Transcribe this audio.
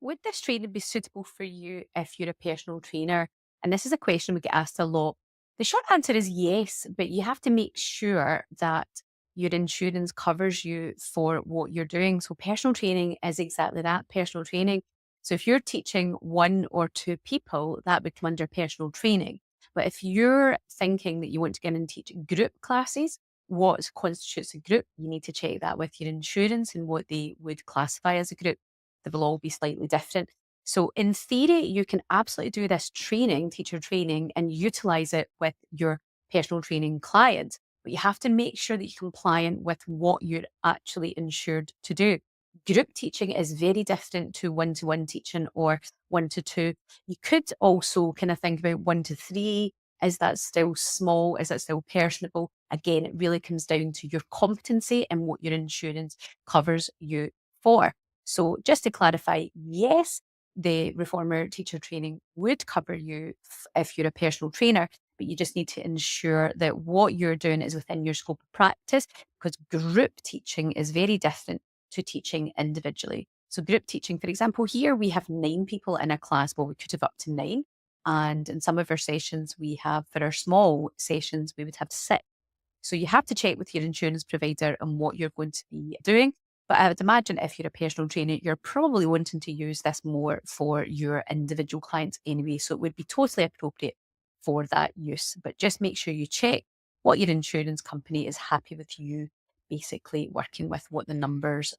would this training be suitable for you if you're a personal trainer? And this is a question we get asked a lot. The short answer is yes, but you have to make sure that your insurance covers you for what you're doing. So, personal training is exactly that, personal training. So, if you're teaching one or two people, that would come under personal training. But if you're thinking that you want to get in and teach group classes, what constitutes a group, you need to check that with your insurance and what they would classify as a group. They will all be slightly different. So, in theory, you can absolutely do this training, teacher training, and utilize it with your personal training clients. But you have to make sure that you're compliant with what you're actually insured to do. Group teaching is very different to one teaching or 1 to 2. You could also kind of think about 1 to 3. Is that still small? Is that still personable? Again, it really comes down to your competency and what your insurance covers you for. So, just to clarify, yes, the Reformer teacher training would cover you if you're a personal trainer, but you just need to ensure that what you're doing is within your scope of practice because group teaching is very different to teaching individually. So, group teaching, for example, here we have 9 people in a class. Well, we could have up to 9. And in some of our sessions, we have, for our small sessions, we would have 6. So you have to check with your insurance provider on what you're going to be doing. But I would imagine if you're a personal trainer, you're probably wanting to use this more for your individual clients anyway. So it would be totally appropriate for that use. But just make sure you check what your insurance company is happy with you basically working with, what the numbers